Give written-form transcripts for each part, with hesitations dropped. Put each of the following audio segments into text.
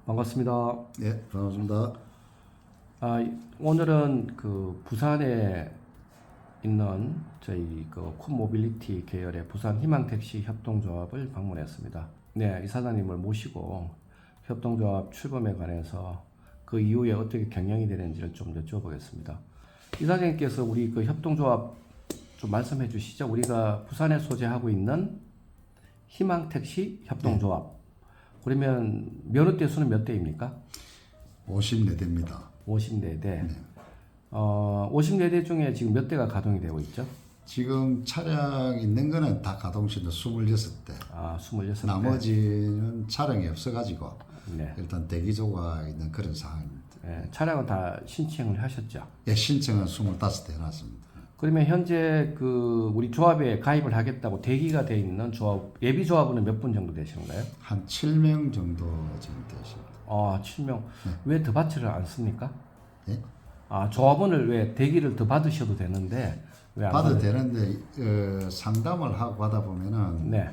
반갑습니다. 예, 반갑습니다. 오늘은 그 부산에 있는 저희 그 콘모빌리티 계열의 부산 희망택시 협동조합을 방문했습니다. 네, 이사장님을 모시고 협동조합 출범에 관해서 그 이후에 어떻게 경영이 되는지를 좀 여쭤보겠습니다. 이사장님께서 우리 그 협동조합 좀 말씀해 주시죠. 우리가 부산에 소재하고 있는 희망택시 협동조합. 그러면 면허대 수는 몇 대입니까? 54대입니다. 54대. 네. 54대 중에 지금 몇 대가 가동이 되고 있죠? 지금 차량 있는 거는 다 가동시는 26대. 26대. 나머지는 차량이 없어가지고 네. 일단 대기조가 있는 그런 상황입니다. 네. 차량은 다 신청을 하셨죠? 예, 신청은 25대 해놨습니다. 그러면 현재 그 우리 조합에 가입을 하겠다고 대기가 돼 있는 조합, 예비 조합원은 몇 분 정도 되시는가요? 한 7명 정도 지금 되십니다. 7명. 왜 더 받지를 않습니까? 예? 조합원을 왜 대기를 더 받으셔도 되는데 왜 안 받아도 받아요? 되는데 상담을 하고 하다 보면은 네.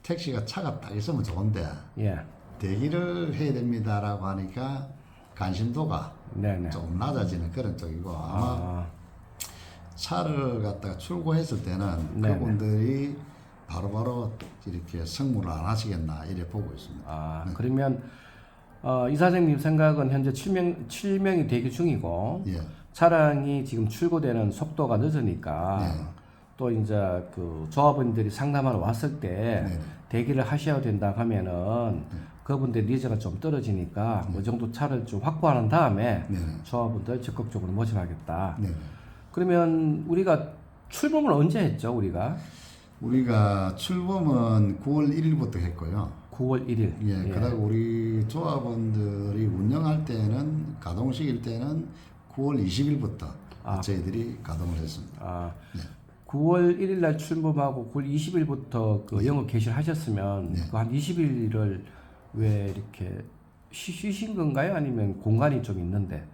택시가 차가 딱 있으면 좋은데 예. 대기를 해야 됩니다라고 하니까 관심도가 네네. 좀 낮아지는 그런 쪽이고 아마 차를 갖다가 출고했을 때는 네네. 그분들이 바로바로 이렇게 승무를 안 하시겠나 이래 보고 있습니다. 그러면 이사장님 생각은 현재 7명이 대기 중이고 예. 차량이 지금 출고되는 속도가 늦으니까 네. 또 이제 그 조합원들이 상담하러 왔을 때 네. 대기를 하셔야 된다 하면은 그분들 니즈가 좀 떨어지니까 그 정도 차를 좀 확보하는 다음에 네. 조합원들 적극적으로 모집하겠다. 네. 그러면 우리가 출범을 언제 했죠? 우리가 출범은 9월 1일부터 했고요. 9월 1일. 예. 그다음 우리 조합원들이 운영할 때는 가동식일 때는 9월 20일부터 저희들이 가동을 했습니다. 네. 9월 1일 날 출범하고 9월 20일부터 그 영업 개시를 하셨으면 그 한 20일을 왜 이렇게 쉬신 건가요? 아니면 공간이 좀 있는데?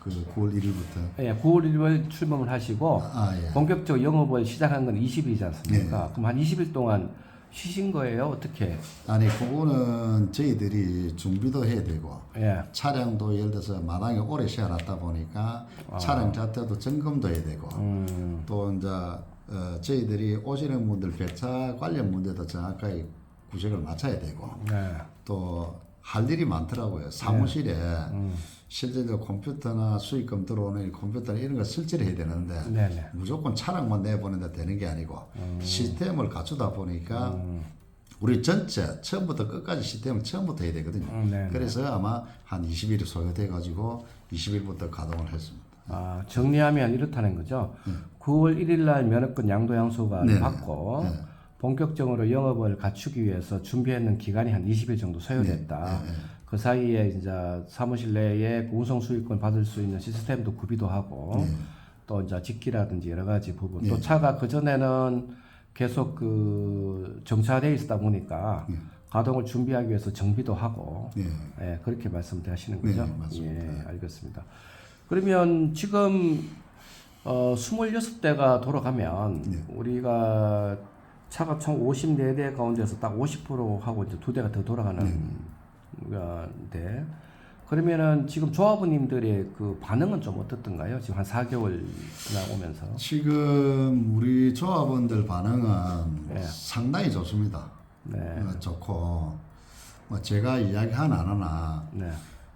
그 9월 1일부터. 예, 9월 1일 출범을 하시고 예. 본격적으로 영업을 시작한 건 20일이지 않습니까? 그럼 한 20일 동안 쉬신 거예요? 어떻게? 아니 그거는 저희들이 준비도 해야 되고 예. 차량도 예를 들어서 마당에 오래 세워놨다 보니까 차량 자체도 점검도 해야 되고 또 이제 저희들이 오시는 분들 배차 관련 문제도 정확하게 구색을 맞춰야 되고 네. 또 할 일이 많더라고요. 사무실에 실제로 컴퓨터나 수익금 들어오는 컴퓨터나 이런 거 설치를 해야 되는데 네네. 무조건 차량만 내보내다 되는 게 아니고 시스템을 갖추다 보니까 우리 전체 처음부터 끝까지 시스템을 처음부터 해야 되거든요. 그래서 아마 한 20일이 소요돼 가지고 20일부터 가동을 했습니다. 정리하면 이렇다는 거죠. 9월 1일 날 면허권 양도양수가 받고 본격적으로 영업을 갖추기 위해서 준비했는 기간이 한 20일 정도 소요됐다. 그 사이에 이제 사무실 내에 운송 수익권 받을 수 있는 시스템도 구비도 하고 또 이제 직기라든지 여러 가지 부분 또 차가 그 전에는 계속 그 정차되어 있었다 보니까 가동을 준비하기 위해서 정비도 하고 예, 그렇게 말씀하시는 거죠. 네, 맞습니다. 예, 알겠습니다. 그러면 지금 26대가 돌아가면 우리가 차가 총 54대 가운데서 딱 50%하고 이제 2대가 더 돌아가는 건데 그러면은 지금 조합원님들의 그 반응은 좀 어떻던가요? 지금 한 4개월 지나오면서 지금 우리 조합원들 반응은 상당히 좋습니다. 좋고 뭐 제가 이야기 하나 안 하나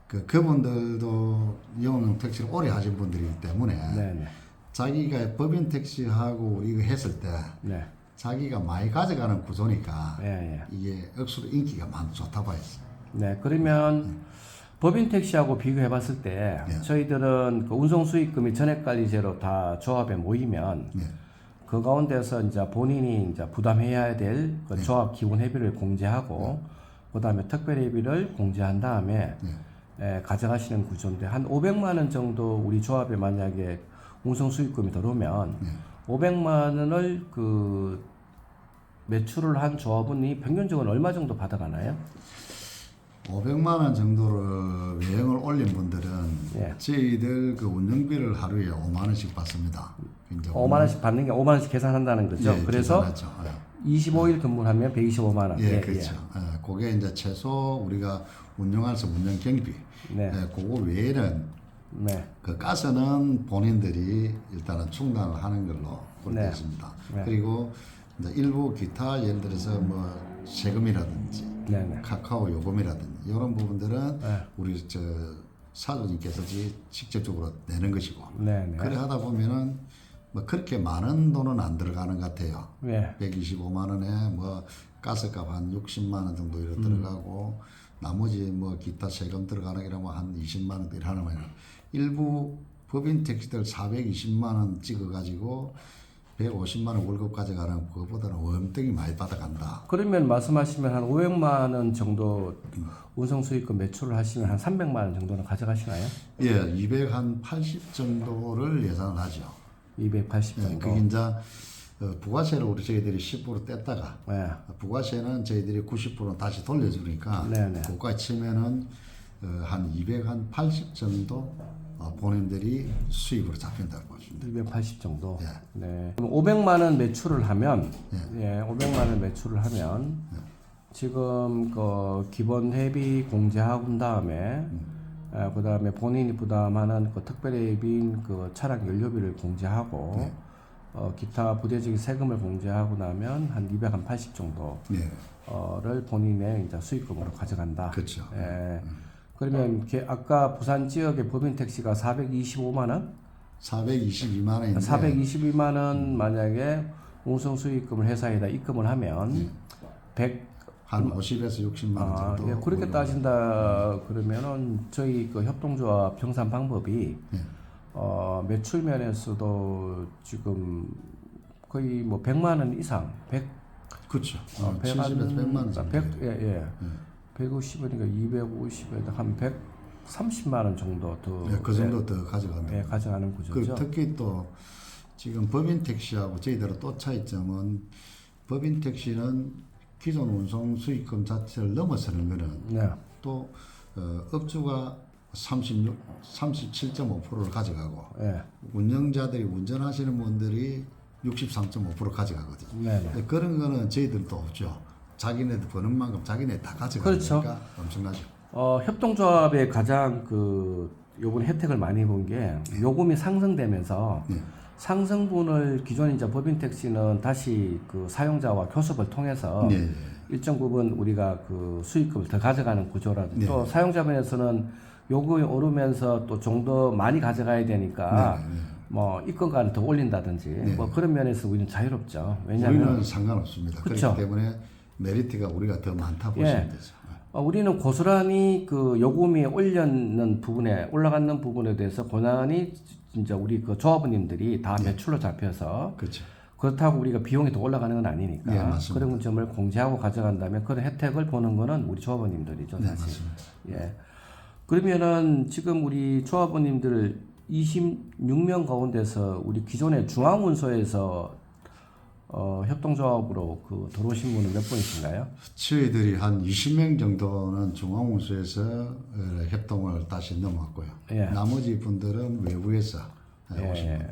그분들도 영업용 택시를 오래 하신 분들이기 때문에 자기가 법인 택시하고 우리 이거 했을 때 자기가 많이 가져가는 구조니까 이게 억수로 인기가 좋다고 했어요. 네, 그러면 법인 택시하고 비교해 봤을 때 저희들은 그 운송 수익금이 전액관리제로 다 조합에 모이면 그 가운데서 이제 본인이 이제 부담해야 될 그 조합 기본 회비를 공제하고 그다음에 특별 회비를 공제한 다음에 가져가시는 구조인데 한 500만 원 정도 우리 조합에 만약에 운송 수익금이 들어오면 500만 원을 그 매출을 한 조합원이 평균적으로 얼마 정도 받아가나요? 500만 원 정도를 외형을 올린 분들은 저희들 그 운영비를 하루에 5만 원씩 받습니다. 5만 원씩 받는 게 5만 원씩 계산한다는 거죠. 그래서 계산하죠. 25일 근무하면 125만 원. 예, 그렇죠. 그게 이제 최소 우리가 운영할 운영 경비. 네. 그거 외에는 네. 그 가스는 본인들이 일단은 충당을 하는 걸로 그렇게 네. 있습니다. 네. 그리고 이제 일부 기타 예를 들어서 뭐 세금이라든지 네, 네. 카카오 요금이라든지 이런 부분들은 네. 우리 저 사장님께서 직접적으로 내는 것이고 네, 네. 그래 하다 보면은 뭐 그렇게 많은 돈은 안 들어가는 것 같아요. 네. 125만 원에 뭐 가스값 한 60만 원 정도 이렇게 들어가고 나머지 뭐 기타 세금 들어가는 게라면 한 20만 원 이러면 일부 법인 택시들 420만 원 찍어가지고 150만 원 월급 가져가는 그거보다는 엄청이 많이 받아간다. 그러면 말씀하시면 한 500만 원 정도 운송 수익금 매출을 하시면 한 300만 원 정도는 가져가시나요? 예, 280 정도를 예상을 하죠. 280 예, 정도. 그게 이제 부가세를 우리 저희들이 10% 뗐다가 네. 부가세는 저희들이 90% 다시 돌려주니까 네네. 그거 치면은 한 280 정도 본인들이 수입으로 잡힌다고 보십니다. 280 정도. 예. 네. 그럼 500만 원 매출을 하면, 예, 500만 원 매출을 하면 지금 그 기본 회비 공제하고 다음에, 그 다음에 본인이 부담하는 그 특별회비인 그 차량 연료비를 공제하고, 기타 부대적인 세금을 공제하고 나면 한 280 정도를 본인의 이제 수익금으로 가져간다. 그렇죠. 예. 그러면 아까 부산 지역의 법인 택시가 425만 원? 422만 원인데 422만 원 만약에 운송 수익금을 회사에다 입금을 하면 100 한 50에서 60만 원 정도. 예, 그렇게 따진다 그러면은 저희 그 협동조합 정산 방법이 매출 면에서도 지금 거의 뭐 100만 원 이상, 100 그렇죠. 100에서 100만 원 정도. 100 150원이니까 250에다 한 130만 원 정도 더 그 정도 더 가져간다. 예, 가져가는 구조죠. 특히 또 지금 법인 택시하고 저희들은 또 차이점은 법인 택시는 기존 운송 수익금 자체를 넘어서는 거는 네. 또 업주가 37.5%를 가져가고 예. 운영자들이 운전하시는 분들이 63.5% 가져가거든요. 네. 그런 거는 저희들도 없죠. 자기네들 버는 만큼 자기네 다 가져가니까 그렇죠. 엄청나죠. 협동조합의 가장 그 요번 혜택을 많이 본 게 요금이 상승되면서 상승분을 기존 이제 법인 택시는 다시 그 사용자와 교섭을 통해서 일정 부분 우리가 그 수익금을 더 가져가는 구조라든지 또 사용자분에서는 요금이 오르면서 또 좀 더 많이 가져가야 되니까 뭐 입금가를 더 올린다든지 뭐 그런 면에서 우리는 자유롭죠. 왜냐하면 우리는 상관없습니다. 그쵸? 그렇기 때문에 메리트가 우리가 더 많다 보시면 되죠. 우리는 고스란히 그 요금이 올라가는 부분에 대해서 고스란히 진짜 우리 그 조합원님들이 다 매출로 잡혀서 그렇죠. 그렇다고 우리가 비용이 더 올라가는 건 아니니까 맞습니다. 그런 점을 공제하고 가져간다면 그런 혜택을 보는 거는 우리 조합원님들이죠, 사실. 맞습니다. 예. 그러면은 지금 우리 조합원님들 26명 가운데서 우리 기존의 중앙운소에서 협동조합으로 그 들어오신 분은 몇 분이신가요? 저희들이 한 20명 정도는 중앙운수에서 협동을 다시 넘어왔고요. 나머지 분들은 외부에서 오신 분들.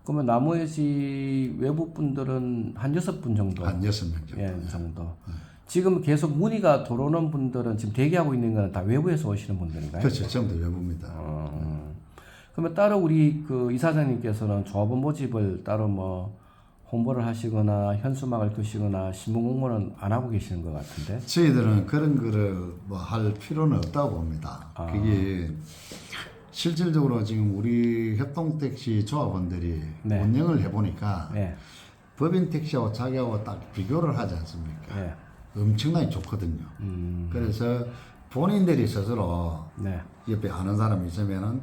그러면 나머지 외부 분들은 한 6분 정도? 한 6명 정도. 예, 정도. 지금 계속 문의가 들어오는 분들은 지금 대기하고 있는 건 다 외부에서 오시는 분들인가요? 그렇죠. 전부 다 외부입니다. 그러면 따로 우리 그 이사장님께서는 조합원 모집을 따로 뭐 홍보를 하시거나 현수막을 끄시거나 신문 공모는 안 하고 계시는 것 같은데? 저희들은 그런 거를 뭐 할 필요는 없다고 봅니다. 그게 실질적으로 지금 우리 협동택시 조합원들이 운영을 해보니까 법인 택시하고 자기하고 딱 비교를 하지 않습니까? 엄청나게 좋거든요. 그래서 본인들이 스스로 옆에 아는 사람이 있으면은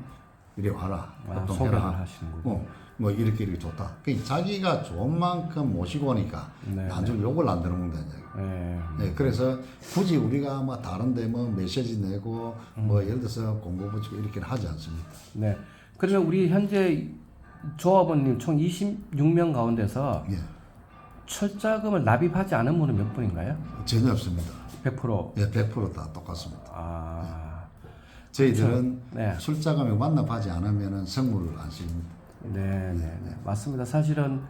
이리 와라. 소개를 하시는 거고. 뭐 이렇게 좋다. 그러니까 자기가 좋은 만큼 모시고 오니까 나중에 욕을 안 들어먹는다 이제. 그래서 굳이 우리가 뭐 다른데 뭐 메시지 내고 뭐 예를 들어서 공고 붙이고 이렇게는 하지 않습니다. 네. 그러면 우리 현재 조합원님 총 26명 가운데서 철자금을 납입하지 않은 분은 몇 분인가요? 전혀 없습니다. 100%? 예, 100%다 똑같습니다. 저희들은 출자금이 완납하지 않으면 성물을 안 씁니다. 네, 맞습니다. 사실은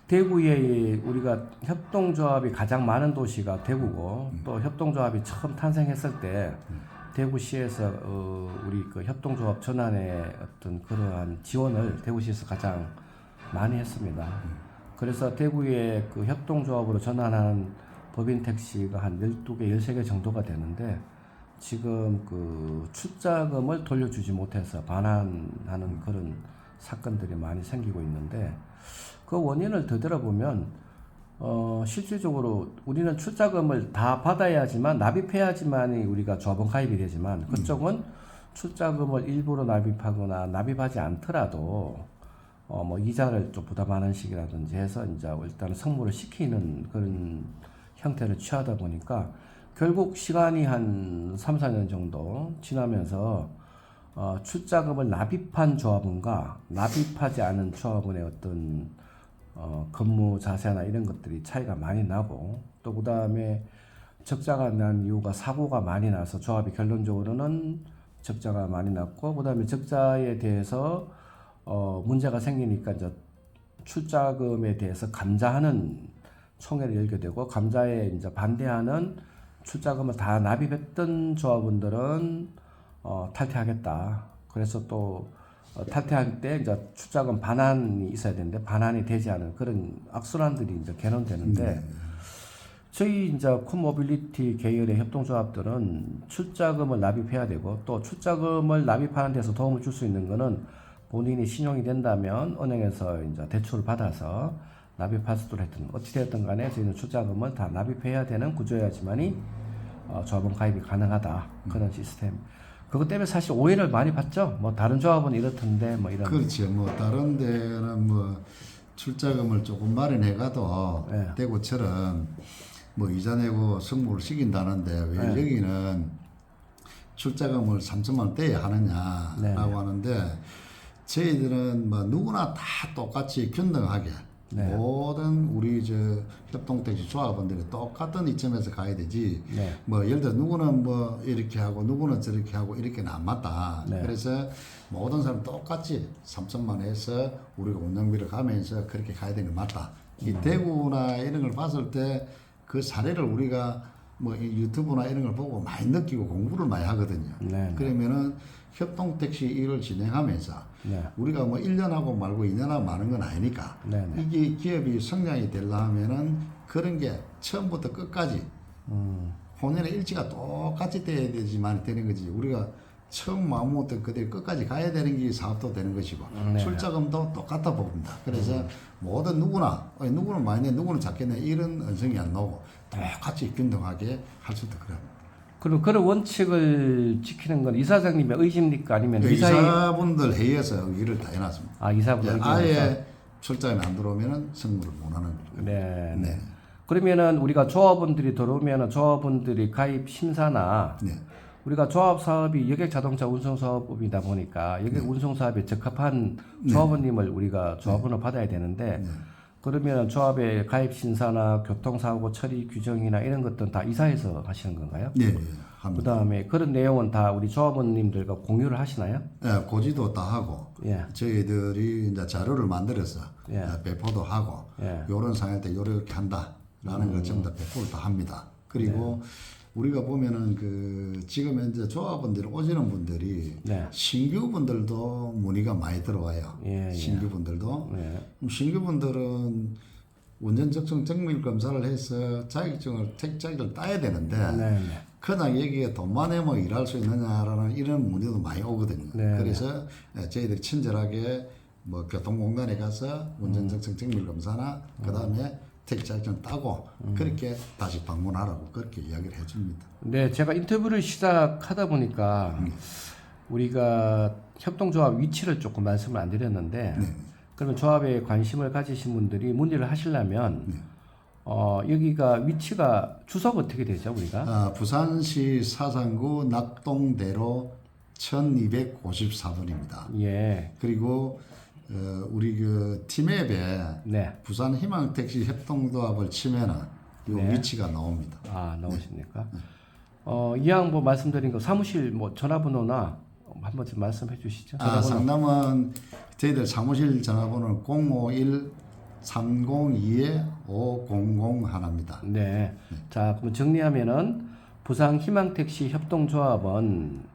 대구에 우리가 협동조합이 가장 많은 도시가 대구고 또 협동조합이 처음 탄생했을 때 대구시에서 우리 그 협동조합 전환의 어떤 그러한 지원을 대구시에서 가장 많이 했습니다. 그래서 대구에 그 협동조합으로 전환한 법인 택시가 한 12개, 13개 정도가 되는데 지금 그 출자금을 돌려주지 못해서 반환하는 그런 사건들이 많이 생기고 있는데 그 원인을 되돌아보면 실질적으로 우리는 출자금을 다 받아야지만 납입해야지만이 우리가 조합원 가입이 되지만 그쪽은 출자금을 일부러 납입하거나 납입하지 않더라도 뭐 이자를 좀 부담하는 식이라든지 해서 이제 일단 성물을 시키는 그런 형태를 취하다 보니까 결국 시간이 한 3, 4년 정도 지나면서 출자금을 납입한 조합원과 납입하지 않은 조합원의 어떤 근무 자세나 이런 것들이 차이가 많이 나고 또 그 다음에 적자가 난 이유가 사고가 많이 나서 조합이 결론적으로는 적자가 많이 났고 그 다음에 적자에 대해서 문제가 생기니까 이제 출자금에 대해서 감자하는 총회를 열게 되고 감자에 이제 반대하는 출자금을 다 납입했던 조합원들은 탈퇴하겠다. 그래서 또 탈퇴할 때 이제 출자금 반환이 있어야 되는데 반환이 되지 않은 그런 악순환들이 이제 개론되는데 저희 이제 콤모빌리티 계열의 협동조합들은 출자금을 납입해야 되고 또 출자금을 납입하는 데서 도움을 줄 수 있는 거는 본인이 신용이 된다면 은행에서 이제 대출을 받아서 납입할 수도 했든 어찌되었든 간에 저희는 출자금을 다 납입해야 되는 구조여야지만이 조합원 가입이 가능하다 그런 시스템. 그것 때문에 사실 오해를 많이 받죠. 뭐 다른 조합은 이렇던데 뭐 이런. 그렇죠. 뭐 다른 데는 뭐 출자금을 조금 마련해가도 네. 대구처럼 뭐 이자 내고 승부를 시킨다는데 왜 여기는 출자금을 3천만 원 떼야 하느냐라고 하는데 저희들은 뭐 누구나 다 똑같이 균등하게 모든 우리 저 협동택시 조합원들이 똑같은 이점에서 가야 되지. 뭐 예를 들어 누구는 뭐 이렇게 하고 누구는 저렇게 하고 이렇게는 안 맞다. 그래서 모든 사람 똑같이 3천만 원에서 우리가 운영비를 가면서 그렇게 가야 되는 게 맞다. 이 대구나 이런 걸 봤을 때 그 사례를 우리가 뭐 유튜브나 이런 걸 보고 많이 느끼고 공부를 많이 하거든요. 그러면은 협동택시 일을 진행하면서 우리가 뭐 1년 하고 말고 2년 하고 마는 건 아니니까 이게 기업이 성장이 되려면은 그런 게 처음부터 끝까지 혼연의 일치가 똑같이 돼야 되지만 되는 거지. 우리가 처음 마음부터 그대로 끝까지 가야 되는 게 사업도 되는 것이고 출자금도 똑같아 봅니다. 그래서 모든 누구는 많이 내 누구는 작게 내 이런 언성이 안 나오고 똑같이 균등하게 할 수 있다 그래요. 그럼 그런 원칙을 지키는 건 이사장님의 의지입니까? 아니면 이사분들 회의에서 의의를 다 해놨습니다. 아, 이사분들 아예 출자금이 안 들어오면은 승무를 못 하는 거예요. 네. 그러면은 우리가 조합원들이 들어오면은 조합원들이 가입 심사나 우리가 조합 사업이 여객 자동차 운송 사업이다 보니까 여객 운송 사업에 적합한 조합원님을 우리가 조합원을 받아야 되는데 그러면 조합의 가입 심사나 교통사고 처리 규정이나 이런 것들은 다 이사에서 하시는 건가요? 네, 합니다. 그다음에 그런 내용은 다 우리 조합원님들과 공유를 하시나요? 네, 고지도 다 하고 저희들이 이제 자료를 만들어서 배포도 하고 요런 상황일 때 요렇게 한다라는 걸 전부 다 배포를 다 합니다. 그리고 우리가 보면은 그 지금 현재 조합원들 오시는 분들이 신규분들도 문의가 많이 들어와요. 신규분들도 신규분들은 운전적성 정밀 검사를 해서 자격증을 택자격을 따야 되는데 그냥 여기에 돈만 내면 일할 수 있느냐라는 이런 문의도 많이 오거든요. 그래서 저희들이 친절하게 뭐 교통공단에 가서 운전적성 정밀 검사나 그 다음에 택자격증 따고 그렇게 다시 방문하라고 그렇게 이야기를 해줍니다. 네, 제가 인터뷰를 시작하다 보니까 우리가 협동조합 위치를 조금 말씀을 안 드렸는데 그러면 조합에 관심을 가지신 분들이 문의를 하시려면 여기가 위치가 주소가 어떻게 되죠, 우리가? 부산시 사상구 낙동대로 1254번입니다. 그리고 우리 그 티맵에 부산 희망택시 협동조합을 치면은 요 위치가 나옵니다. 아, 나오십니까? 이왕 뭐 말씀드린 거 사무실 뭐 전화번호나 한번 좀 말씀해 주시죠. 상담은 저희들 사무실 전화번호는 302-500 하나입니다. 네. 자, 그럼 정리하면은 부산 희망택시 협동조합은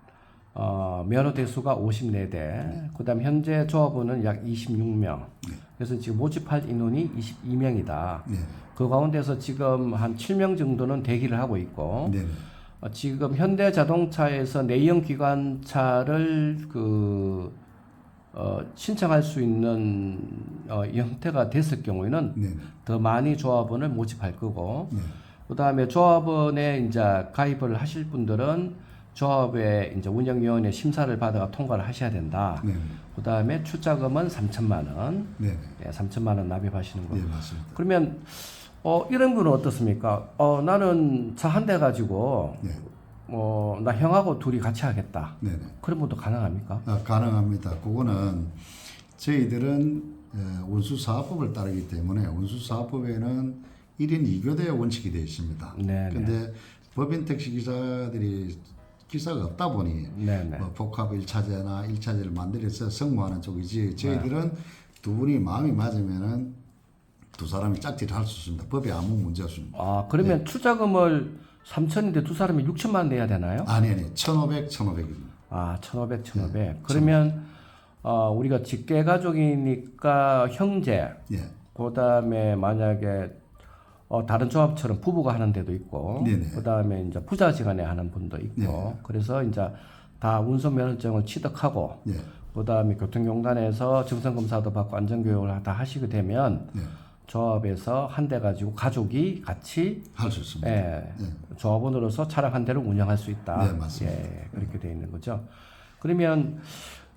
면허 대수가 54대. 그다음 현재 조합원은 약 26명. 그래서 지금 모집할 인원이 22명이다. 네. 그 가운데서 지금 한 7명 정도는 대기를 하고 있고 네. 지금 현대자동차에서 내연 기관차를 신청할 수 있는 형태가 됐을 경우에는 네. 더 많이 조합원을 모집할 거고 네. 그다음에 조합원에 이제 가입을 하실 분들은 조합의 이제 운영위원회 심사를 받아 통과를 하셔야 된다. 네. 그다음에 출자금은 3천만 원. 네. 예, 3천만 원 납입하시는 거. 네, 맞습니다. 그러면 이런 분은 어떻습니까? 나는 차 한 대 가지고 네. 나 형하고 둘이 같이 하겠다. 네. 그런 분도 가능합니까? 가능합니다. 그거는 저희들은 운수사업법을 따르기 때문에 운수사업법에는 1인 2교대 원칙이 되어 있습니다. 네. 근데 법인 택시 기사들이 기사가 없다 보니 네네. 뭐 복합 1차제나 1차제를 만들어서 승무하는 쪽이지 저희들은 두 분이 마음이 맞으면은 두 사람이 짝지를 할 수 있습니다. 법에 아무 문제 없습니다. 그러면 출자금을 3천인데 두 사람이 6천만 원 내야 되나요? 아니 1,500, 1,500입니다. 1,500, 1,500. 그러면 우리가 직계 가족이니까 형제, 예. 그다음에 만약에 다른 조합처럼 부부가 하는 데도 있고, 네네. 그다음에 이제 부자지간에 하는 분도 있고, 네. 그래서 이제 다 운송면허증을 취득하고, 예. 그다음에 교통공단에서 정성검사도 받고 안전교육을 다 하시게 되면 예. 조합에서 한 대 가지고 가족이 같이 할 수 있습니다. 조합원으로서 차량 한 대를 운영할 수 있다. 네, 맞습니다. 그렇게 되어 있는 거죠. 그러면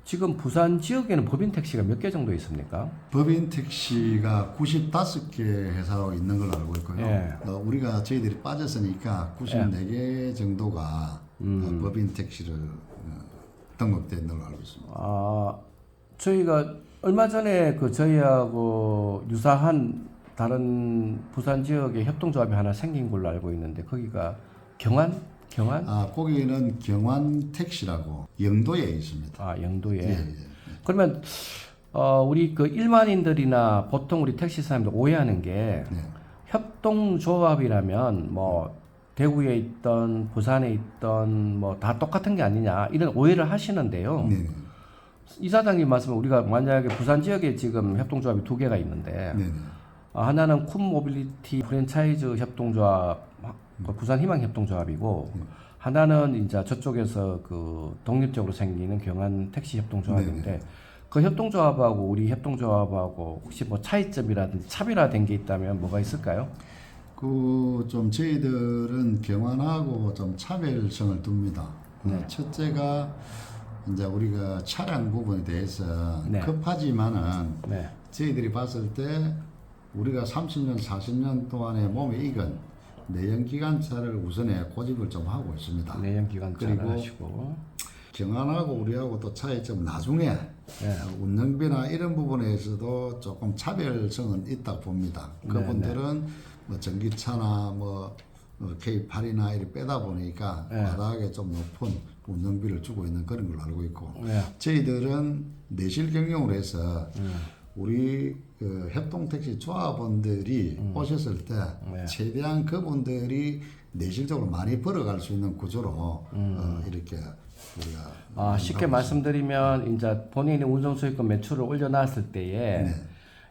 지금 부산 지역에는 법인 택시가 몇 개 정도 있습니까? 법인 택시가 95개 회사로 있는 걸로 알고 있고요. 예. 우리가 저희들이 빠졌으니까 94개 정도가 법인 택시를 등록되어 있는 걸로 알고 있습니다. 저희가 얼마 전에 저희하고 유사한 다른 부산 지역에 협동조합이 하나 생긴 걸로 알고 있는데 거기가 경안? 거기는 경환 택시라고 영도에 있습니다. 영도에. 예. 그러면 우리 일반인들이나 보통 우리 택시 사람들 오해하는 게 네. 협동조합이라면 뭐 대구에 있던 부산에 있던 뭐 다 똑같은 게 아니냐 이런 오해를 하시는데요. 네. 이사장님 말씀은 우리가 만약에 부산 지역에 지금 협동조합이 두 개가 있는데 네. 하나는 쿤 모빌리티 프랜차이즈 협동조합, 부산 희망 협동조합이고 하나는 이제 저쪽에서 독립적으로 생기는 경안 택시 협동조합인데 그 협동조합하고 우리 협동조합하고 혹시 뭐 차이점이라든지 차별화된 게 있다면 뭐가 있을까요? 좀 저희들은 경환하고 좀 차별성을 둡니다. 첫째가 이제 우리가 차량 부분에 대해서 급하지만은 저희들이 봤을 때 우리가 30년, 40년 동안에 몸에 익은 내연기관차를 우선에 고집을 좀 하고 있습니다. 내연기관차를 그리고 하시고 경안하고 우리하고 또 차이점 나중에 운영비나 이런 부분에서도 조금 차별성은 있다고 봅니다. 그분들은 뭐 전기차나 뭐 K8이나 이렇게 빼다 보니까 바닥에 좀 높은 운영비를 주고 있는 그런 걸로 알고 있고 저희들은 내실 경영으로 해서 우리 협동택시 조합원들이 오셨을 때 최대한 그분들이 내실적으로 많이 벌어갈 수 있는 구조로 이렇게 우리가 쉽게 말씀드리면 이제 본인이 운송수익금 매출을 올려놨을 때에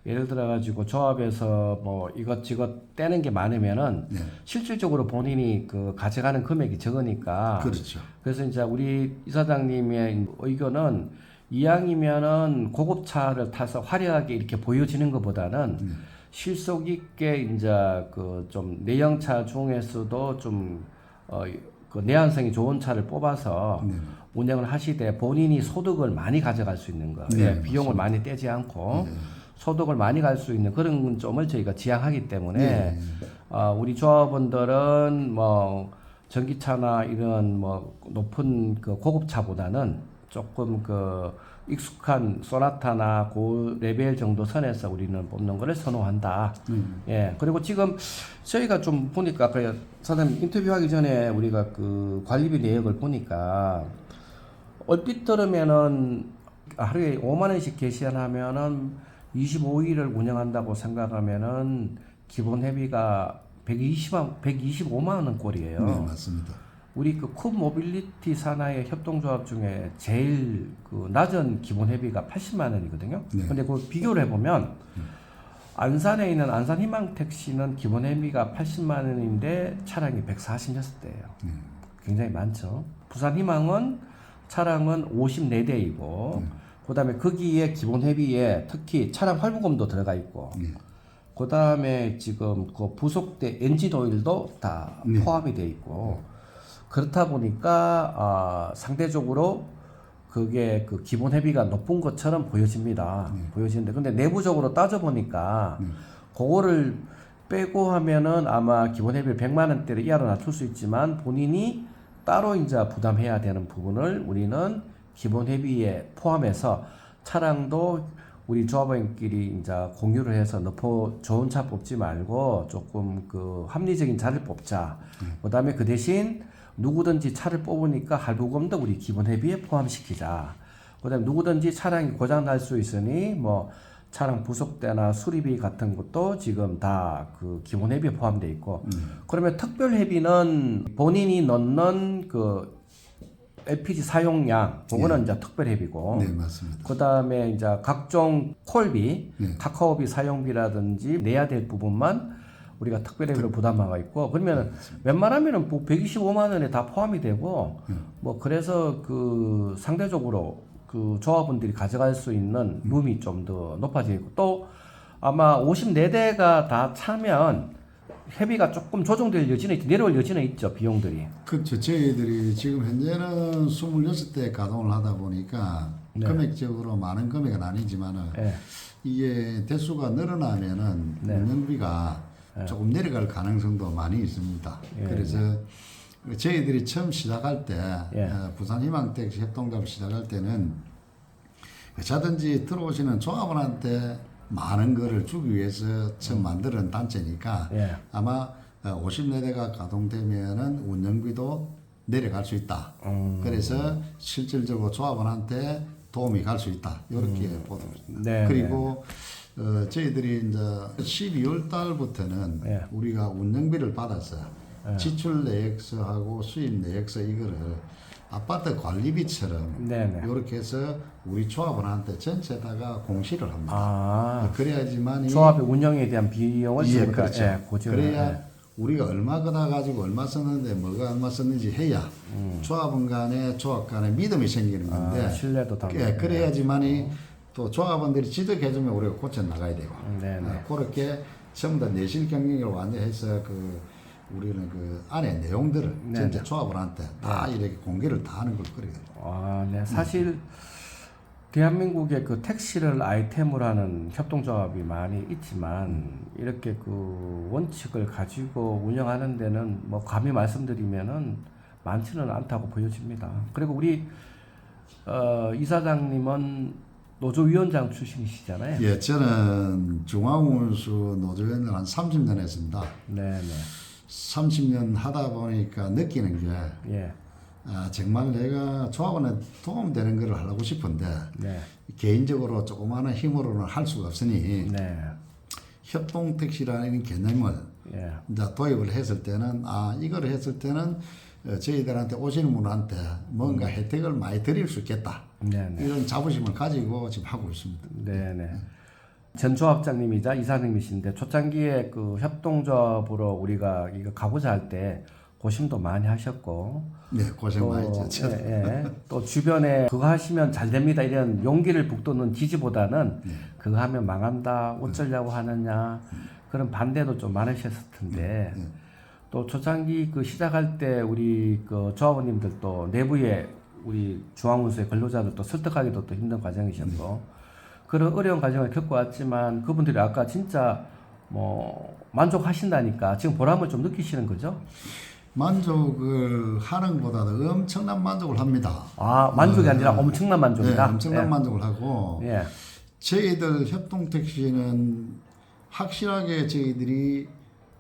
예를 들어 가지고 조합에서 뭐 이것저것 떼는 게 많으면은 실질적으로 본인이 가져가는 금액이 적으니까 그렇죠. 그래서 이제 우리 이사장님의 의견은 이왕이면은 고급차를 타서 화려하게 이렇게 보여지는 것보다는 실속 있게 이제 좀 내연차 중에서도 좀 내한성이 좋은 차를 뽑아서 운영을 하시되 본인이 소득을 많이 가져갈 수 있는 거, 비용을 많이 떼지 않고 소득을 많이 갈 수 있는 그런 점을 저희가 지향하기 때문에 우리 조합원들은 뭐 전기차나 이런 뭐 높은 고급차보다는 조금 익숙한 소나타나 그 레벨 정도 선에서 우리는 뽑는 거를 선호한다. 그리고 지금 저희가 좀 보니까 사장님 인터뷰하기 전에 우리가 관리비 내역을 보니까 얼핏 들으면은 하루에 5만 원씩 개시하면은 25일을 운영한다고 생각하면은 기본 회비가 125만 원 꼴이에요. 네, 맞습니다. 우리 그 쿱 모빌리티 산하의 협동조합 중에 제일 그 낮은 기본 회비가 80만 원이거든요. 네. 근데 그 비교를 해보면 안산에 있는 안산희망택시는 기본 회비가 80만 원인데 차량이 146대예요. 굉장히 많죠. 부산희망은 차량은 54대이고 그다음에 거기에 기본 회비에 특히 차량 할부금도 들어가 있고 그다음에 지금 그 부속대 엔진 오일도 다 포함이 돼 있고 그렇다 보니까 상대적으로 그게 그 기본 회비가 높은 것처럼 보여집니다. 보여지는데 근데 내부적으로 따져 보니까 그거를 빼고 하면은 아마 기본 회비를 100만 원대로 이하로 낮출 수 있지만 본인이 따로 이제 부담해야 되는 부분을 우리는 기본 회비에 포함해서 차량도 우리 조합원끼리 이제 공유를 해서 너무 좋은 차 뽑지 말고 조금 그 합리적인 차를 뽑자. 그다음에 그 대신 누구든지 차를 뽑으니까 할부금도 우리 기본 회비에 포함시키자. 그다음에 누구든지 차량이 고장 날 수 있으니 뭐 차량 부속대나 수리비 같은 것도 지금 다 그 기본 회비에 포함되어 있고. 그러면 특별 회비는 본인이 넣는 그 LPG 사용량, 그거는 이제 특별 회비고. 네, 맞습니다. 그다음에 이제 각종 콜비, 카카오비 사용비라든지 내야 될 부분만 우리가 특별 회비로 부담하고 있고. 그러면 웬만하면은 뭐 125만 원에 다 포함이 되고 뭐 그래서 그 상대적으로 그 조합원들이 가져갈 수 있는 룸이 좀 더 높아져 있고 또 아마 54대가 다 차면 회비가 조금 조정될 여지는 내려올 여지는 있죠. 비용들이. 그렇죠. 저희들이 지금 현재는 26대 가동을 하다 보니까 금액적으로 많은 금액은 아니지만은 이게 대수가 늘어나면은 운영비가 조금 내려갈 가능성도 많이 있습니다. 그래서 저희들이 처음 시작할 때 부산희망택시 협동조합 시작할 때는 자든지 들어오시는 조합원한테 많은 거를 주기 위해서 처음 만드는 단체니까 아마 54대가 가동되면은 운영비도 내려갈 수 있다. 그래서 실질적으로 조합원한테 도움이 갈 수 있다. 이렇게 보도록. 그리고 저희들이 이제 12월 달부터는 우리가 운영비를 받아서 지출 내역서하고 수입 내역서 이거를 아파트 관리비처럼 이렇게 해서 우리 조합원한테 전체다가 공시를 합니다. 그래야지만 조합의 운영에 대한 비용을 그렇죠. 그래야 우리가 얼마 걷어 가지고 얼마 썼는데 뭐가 얼마 썼는지 해야 조합원 간에 조합 간에 믿음이 생기는 건데 신뢰도 그래야지만이 또 조합원들이 지적해주면 우리가 고쳐 나가야 되고 그렇게 전부 다 내실 경영을 완전해서 그 우리는 그 안에 내용들을 전체 조합원한테 다 이렇게 공개를 다 하는 걸 그래요. 사실 대한민국에 그 택시를 아이템으로 하는 협동조합이 많이 있지만 이렇게 그 원칙을 가지고 운영하는 데는 뭐 감히 말씀드리면은 많지는 않다고 보여집니다. 그리고 우리 이사장님은 노조위원장 출신이시잖아요. 예, 저는 중앙운수 노조위원을 한 30년 했습니다. 30년 하다 보니까 느끼는 게 정말 내가 조합원에 도움되는 걸 하고 싶은데 개인적으로 조그마한 힘으로는 할 수가 없으니 협동택시라는 개념을 이제 도입을 했을 때는 이걸 했을 때는 저희들한테 오시는 분한테 뭔가 혜택을 많이 드릴 수 있겠다. 이런 자부심을 가지고 지금 하고 있습니다. 전 조합장님이자 이사님이신데 초창기에 그 협동조합으로 우리가 이거 가보자 할 때 고심도 많이 하셨고 고생 많이 했죠. 또 주변에 그거 하시면 잘 됩니다 이런 용기를 북돋는 지지보다는 그거 하면 망한다 어쩌려고 하느냐 그런 반대도 좀 많으셨을 텐데 또 초창기 그 시작할 때 우리 그 조합원님들도 내부에 우리 중앙운수의 근로자들도 설득하기도 또 힘든 과정이셨고 그런 어려운 과정을 겪어왔지만 그분들이 아까 진짜 뭐 만족하신다니까 지금 보람을 좀 느끼시는 거죠? 만족을 하는 것보다도 엄청난 만족을 합니다. 만족이 아니라 엄청난 만족이다? 엄청난 만족을 하고 저희들 협동택시는 확실하게 저희들이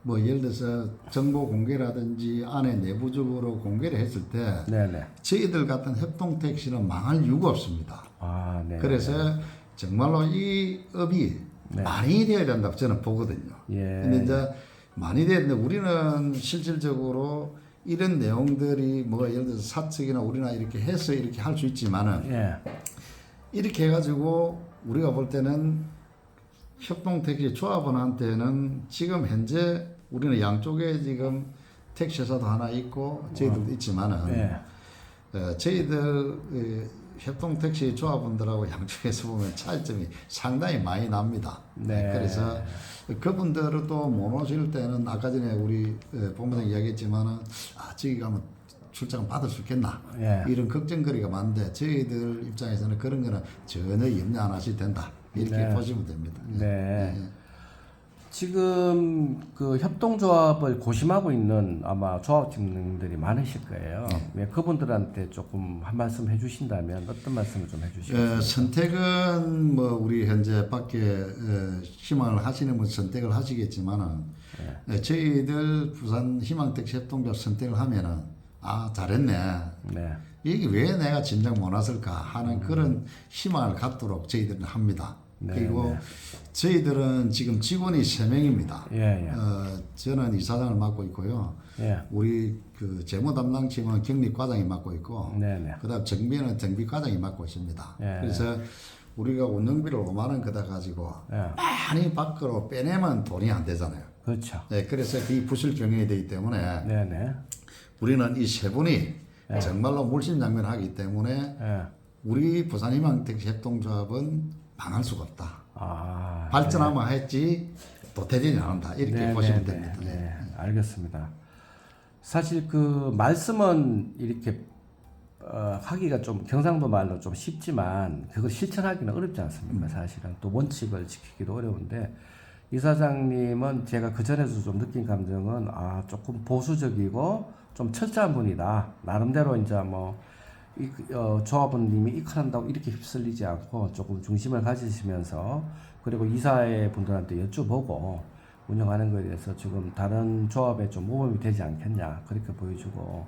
뭐 예를 들어서 정보 공개라든지 안에 내부적으로 공개를 했을 때 저희들 같은 협동택시는 망할 이유가 없습니다. 그래서 정말로 이 업이 네. 많이 돼야 된다고 저는 보거든요. 예. 근데 이제 많이 돼야 되는데 우리는 실질적으로 이런 내용들이 뭐 예를 들어서 사측이나 우리나 이렇게 해서 이렇게 할 수 있지만은 예. 이렇게 해가지고 우리가 볼 때는 협동택시 조합원한테는 지금 현재 우리는 양쪽에 지금 택시회사도 하나 있고 저희들도 있지만은 예. 저희들 협동택시 조합원들하고 양쪽에서 보면 차이점이 상당히 많이 납니다. 네. 그래서 그분들은 또 못 오실 때는 아까 전에 우리 본부장 이야기했지만은 저기 가면 출장 받을 수 있겠나 예. 이런 걱정거리가 많은데 저희들 입장에서는 그런 거는 전혀 염려 안 하셔도 된다 이렇게 네. 보시면 됩니다. 네. 지금 그 협동조합을 고심하고 있는 아마 조합팀들이 많으실 거예요. 네. 그분들한테 조금 한 말씀 해주신다면 어떤 말씀을 좀 해주시겠어요? 선택은 뭐 우리 현재 밖에 희망을 하시는 분 선택을 하시겠지만은 저희들 부산 희망택시 협동조합 선택을 하면은 잘했네. 네. 이게 왜 내가 진작 못 왔을까 하는 그런 희망을 갖도록 저희들은 합니다. 네, 그리고 네. 저희들은 지금 직원이 3명입니다. 예, 예. 저는 이사장을 맡고 있고요. 예. 우리 그 재무 담당 팀은 경리과장이 맡고 있고, 네, 네. 그다음 정비는 정비과장이 맡고 있습니다. 예, 그래서 우리가 운영비를 5만 원 그다 가지고 예. 많이 밖으로 빼내면 돈이 안 되잖아요. 그렇죠. 네, 그래서 그 부실 경영이 되기 때문에 네, 네. 우리는 이 세 분이 정말로 물심양면하기 때문에 예. 우리 부산희망택시 협동조합은 망할 수가 없다. 네. 발전하면 했지 도태되지 않는다. 이렇게 보시면 됩니다. 네, 알겠습니다. 사실 그 말씀은 이렇게 하기가 좀 경상도 말로 좀 쉽지만 그걸 실천하기는 어렵지 않습니까? 사실은 또 원칙을 지키기도 어려운데 이사장님은 제가 그 전에도 좀 느낀 감정은 조금 보수적이고 좀 철저한 분이다. 나름대로 이제 뭐 조합원님이 이끌한다고 이렇게 휩쓸리지 않고 조금 중심을 가지시면서 그리고 이사회 분들한테 여쭤보고 운영하는 것에 대해서 지금 다른 조합에 좀 모범이 되지 않겠냐 그렇게 보여주고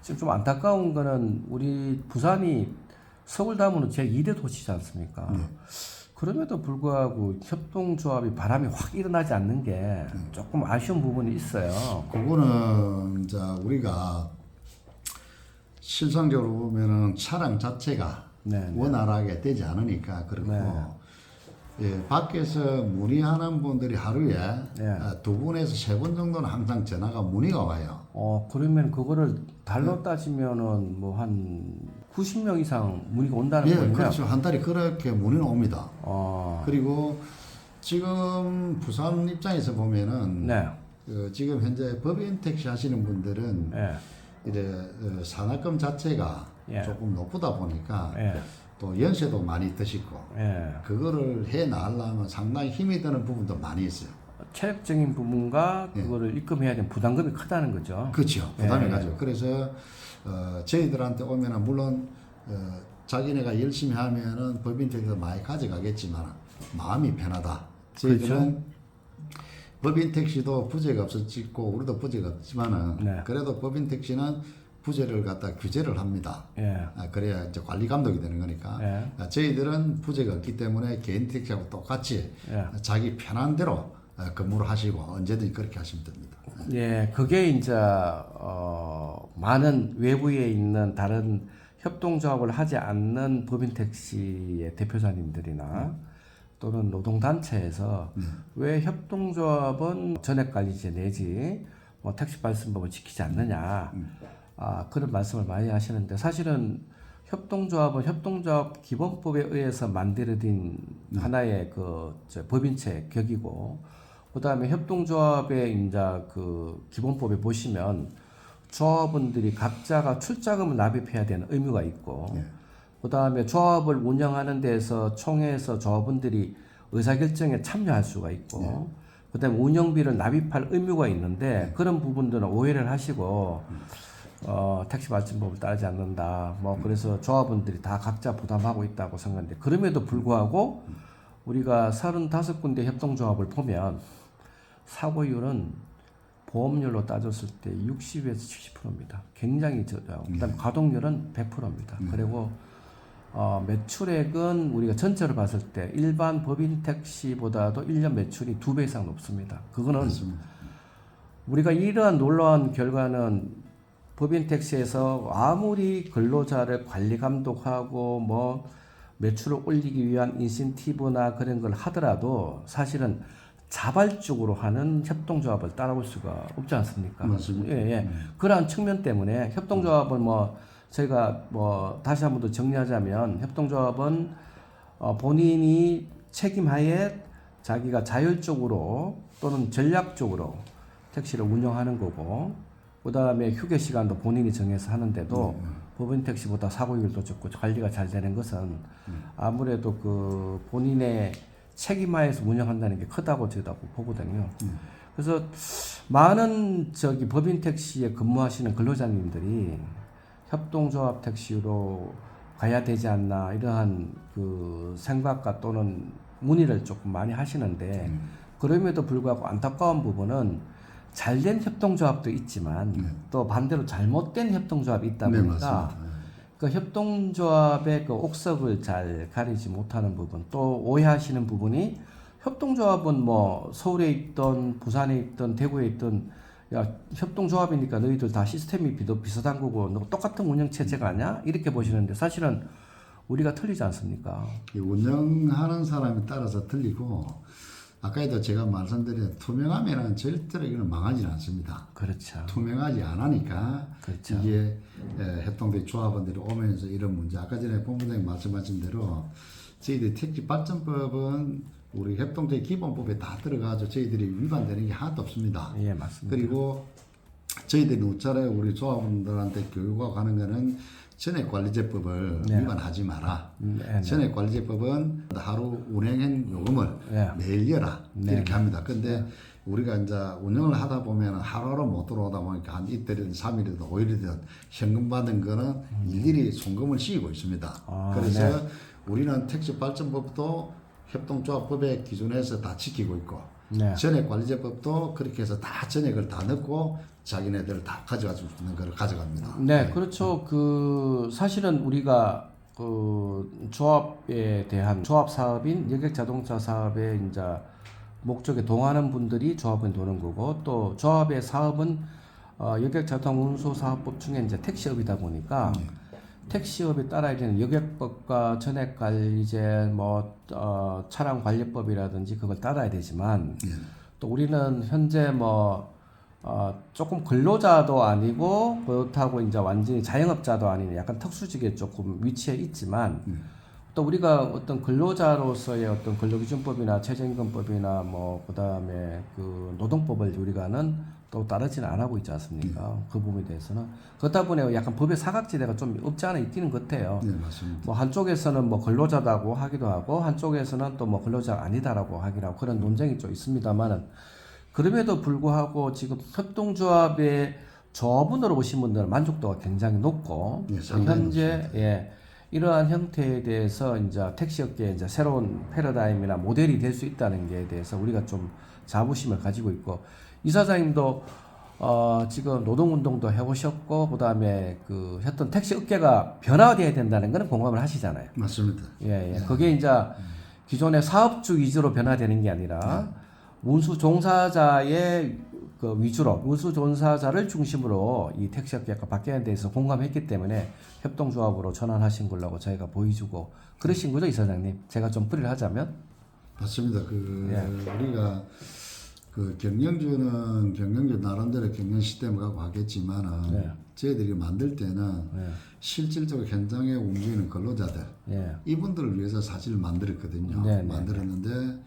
지금 좀 안타까운 거는 우리 부산이 서울 다음으로 제2대 도시지 않습니까? 그럼에도 불구하고 협동조합이 바람이 확 일어나지 않는 게 조금 아쉬운 부분이 있어요. 그거는 이제 우리가 실상적으로 보면은 차량 자체가 원활하게 되지 않으니까 그렇고 밖에서 문의하는 분들이 하루에 2분에서 3분 정도는 항상 전화가 문의가 와요. 그러면 그거를 달로 따지면은 뭐 한 90명 이상 문의가 온다는 거예요. 그렇죠. 한 달에 그렇게 문의는 옵니다. 그리고 지금 부산 입장에서 보면은 지금 현재 법인 택시 하시는 분들은 이제 산악금 자체가 조금 높다 보니까 또 연세도 많이 드시고 그거를 해 나가려면 상당히 힘이 드는 부분도 많이 있어요. 체력적인 부분과 그거를 입금해야 되는 부담금이 크다는 거죠. 그렇죠. 부담이 가죠. 그래서 저희들한테 오면은 물론 자기네가 열심히 하면은 법인 택시도 많이 가져가겠지만 마음이 편하다. 저희들은 법인 택시도 부재가 없었고 우리도 부재가 없지만은 그래도 법인 택시는 부재를 갖다 규제를 합니다. 그래야 이제 관리 감독이 되는 거니까. 저희들은 부재가 없기 때문에 개인 택시하고 똑같이 자기 편한 대로 근무를 하시고 언제든지 그렇게 하시면 됩니다. 예, 그게 이제 많은 외부에 있는 다른 협동조합을 하지 않는 법인 택시의 대표자님들이나 또는 노동단체에서 왜 협동조합은 전액관리제 내지 뭐 택시발생법을 지키지 않느냐 그런 말씀을 많이 하시는데 사실은 협동조합은 협동조합 기본법에 의해서 만들어진 하나의 법인체 격이고 그다음에 협동조합의 이제 그 기본법에 보시면 조합원들이 각자가 출자금을 납입해야 되는 의무가 있고 그다음에 조합을 운영하는 데서 총회에서 조합원들이 의사결정에 참여할 수가 있고 그다음에 운영비를 납입할 의무가 있는데 그런 부분들은 오해를 하시고 택시발전법을 따르지 않는다. 그래서 조합원들이 다 각자 부담하고 있다고 생각하는데 그럼에도 불구하고 우리가 35군데 협동조합을 보면 사고율은 보험료로 따졌을 때 60에서 70%입니다. 굉장히 저조하고 그다음에 가동률은 100%입니다. 그리고 매출액은 우리가 전체로 봤을 때 일반 법인 택시보다도 1년 매출이 2배 이상 높습니다. 그거는 맞습니다. 우리가 이러한 놀라운 결과는 법인 택시에서 아무리 근로자를 관리 감독하고 뭐 매출을 올리기 위한 인센티브나 그런 걸 하더라도 사실은 자발적으로 하는 협동조합을 따라올 수가 없지 않습니까? 맞습니다. 예. 그러한 측면 때문에 협동조합은 뭐 저희가 뭐 다시 한 번 더 정리하자면 협동조합은 본인이 책임하에 자기가 자율적으로 또는 전략적으로 택시를 운영하는 거고, 그 다음에 휴게 시간도 본인이 정해서 하는데도 법인 택시보다 사고율도 적고 관리가 잘 되는 것은 아무래도 그 본인의 책임하에서 운영한다는 게 크다고 저희도 보거든요. 그래서 많은 법인 택시에 근무하시는 근로자님들이 협동조합 택시로 가야 되지 않나 이러한 그 생각과 또는 문의를 조금 많이 하시는데 그럼에도 불구하고 안타까운 부분은 잘된 협동조합도 있지만 또 반대로 잘못된 협동조합이 있다 보니까 그 협동조합의 그 옥석을 잘 가리지 못하는 부분, 또 오해하시는 부분이 협동조합은 뭐 서울에 있던 부산에 있던 대구에 있던 야 협동조합이니까 너희들 다 시스템이 비슷한 거고 너 똑같은 운영 체제가 아니야? 이렇게 보시는데 사실은 우리가 틀리지 않습니까? 운영하는 사람에 따라서 틀리고 아까도 제가 말씀드린 투명하면은 절대로 이거는 망하지는 않습니다. 그렇죠. 투명하지 않으니까 그렇죠. 이게 협동대 조합원들이 오면서 이런 문제. 아까 전에 본부장님 말씀하신 대로 저희들 택지 발전법은 우리 협동대 기본법에 다 들어가서 저희들이 위반되는 게 하나도 없습니다. 예, 맞습니다. 그리고 저희들이 누차례 우리 조합원들한테 교육하고 하는 거는 전액관리제법을 위반하지 마라. 전액관리제법은 하루 운행한 요금을 매일 내라. 이렇게 합니다. 근데 우리가 이제 운영을 하다 보면 하루하루 못 들어오다 보니까 한 이틀이든 3일이든 5일이든 현금 받은 거는 일일이 송금을 씌우고 있습니다. 그래서 우리는 택시발전법도 협동조합법의 기준에서 다 지키고 있고 전액관리제법도 그렇게 해서 다 전액을 다 넣고 자기네들 다 가져갈 수 있는 걸 가져갑니다. 네, 그렇죠. 그 사실은 우리가 그 조합에 대한 조합 사업인 여객 자동차 사업에 이제 목적에 동하는 분들이 조합은 도는 거고 또 조합의 사업은 여객 자동 운수 사업법 중에 이제 택시업이다 보니까 택시업에 따라야 되는 여객법과 전액관리제 차량 관리법이라든지 그걸 따라야 되지만 또 우리는 현재 조금 근로자도 아니고 그렇다고 이제 완전히 자영업자도 아닌 약간 특수직에 조금 위치해 있지만 또 우리가 어떤 근로자로서의 어떤 근로기준법이나 최저임금법이나 그다음에 그 노동법을 우리가는 또 따르지는 안 하고 있지 않습니까? 그 부분에 대해서는 그렇다 보니 약간 법의 사각지대가 좀 없지 않아 있기는 같아요. 네, 맞습니다. 한쪽에서는 근로자다고 하기도 하고 한쪽에서는 또 근로자가 아니다라고 하기도 하고 그런 논쟁이 좀 있습니다만은 그럼에도 불구하고 지금 협동조합의 조합원으로 오신 분들은 만족도가 굉장히 높고 현재 이러한 형태에 대해서 이제 택시업계의 이제 새로운 패러다임이나 모델이 될 수 있다는 게 대해서 우리가 좀 자부심을 가지고 있고 이사장님도 지금 노동운동도 해보셨고 그다음에 그 했던 택시 업계가 변화돼야 된다는 거는 공감을 하시잖아요. 맞습니다. 그게 이제 기존의 사업주 위주로 변화되는 게 아니라 운수 종사자의 그 위주로 운수 종사자를 중심으로 이 택시 업계가 바뀌는 데서 공감했기 때문에 협동조합으로 전환하신 걸로 저희가 보여주고 그러신 거죠, 이사장님? 제가 좀 풀이를 하자면 맞습니다. 우리가 그 경영주는 경영주 나름대로 경영 시스템을 갖고 하겠지만은 저희들이 만들 때는 실질적으로 현장에 움직이는 근로자들 이분들을 위해서 사실 만들었거든요. 만들었는데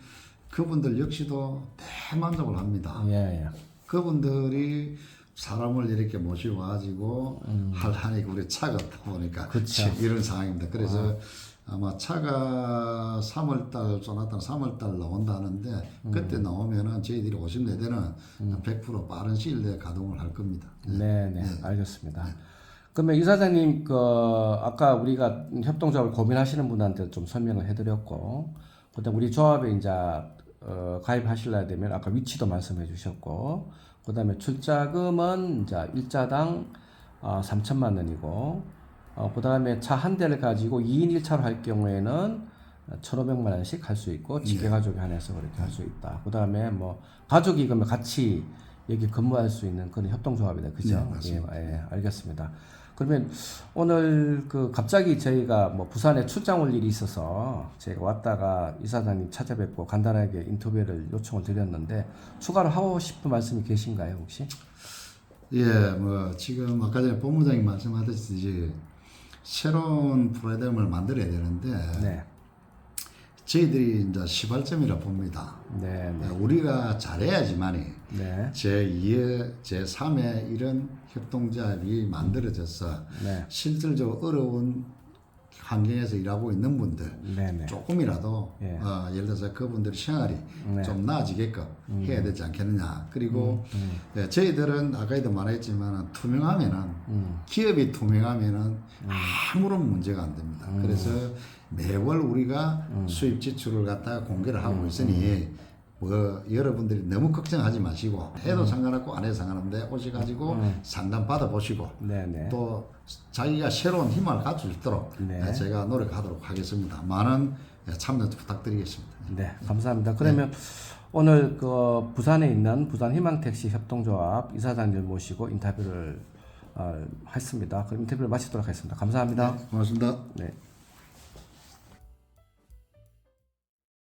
그분들 역시도 대만족을 합니다. 그분들이 사람을 이렇게 모시고 가지고 할하니까 우리 차가 없다 보니까 이런 상황입니다. 그래서 아마 차가 3월달 조나단 3월달 나온다는데 그때 나오면은 저희들이 50대는 100% 빠른 시일 내에 가동을 할 겁니다. 알겠습니다. 그러면 이사장님 아까 우리가 협동조합을 고민하시는 분한테 좀 설명을 해드렸고 그다음 우리 조합에 이제 가입하시려 되면 아까 위치도 말씀해 주셨고 그다음에 출자금은 이제 일자당 3천만 원이고 그다음에 차 한 대를 가지고 2인 1차로 할 경우에는 1,500만 원씩 할 수 있고 직계 가족에 한해서 그렇게 할 수 있다. 그다음에 뭐 가족이 그러면 같이 여기 근무할 수 있는 그런 협동조합이다. 그죠? 예, 알겠습니다. 그러면 오늘 그 갑자기 저희가 뭐 부산에 출장 올 일이 있어서 제가 왔다가 이사장님 찾아뵙고 간단하게 인터뷰를 요청을 드렸는데 추가로 하고 싶은 말씀이 계신가요, 혹시? 예, 뭐 지금 아까 전에 본부장님 말씀하셨듯이 이제 새로운 프로그램을 만들어야 되는데 네. 저희들이 이제 시발점이라 봅니다. 네, 네. 우리가 잘해야지만이 네. 제2의 제3의 이런 협동조합이 만들어져서 네. 실질적으로 어려운 환경에서 일하고 있는 분들 네네. 조금이라도 예. 예를 들어서 그분들 생활이 네. 좀 나아지게끔 해야 되지 않겠느냐. 그리고 예, 저희들은 아까도 말했지만 투명하면은 기업이 투명하면은 아무런 문제가 안 됩니다. 그래서 매월 우리가 수입 지출을 갖다가 공개를 하고 있으니 뭐 여러분들이 너무 걱정하지 마시고 해도 상관없고 안 해도 상관없는데 오셔가지고 상담 받아보시고 네네. 또 자기가 새로운 힘을 가질 수 있도록 네. 제가 노력하도록 하겠습니다. 많은 참여 부탁드리겠습니다. 네, 감사합니다. 그러면 오늘 그 부산에 있는 부산 희망택시 협동조합 이사장님 모시고 인터뷰를 했습니다. 그럼 인터뷰를 마치도록 하겠습니다. 감사합니다. 고맙습니다. 네.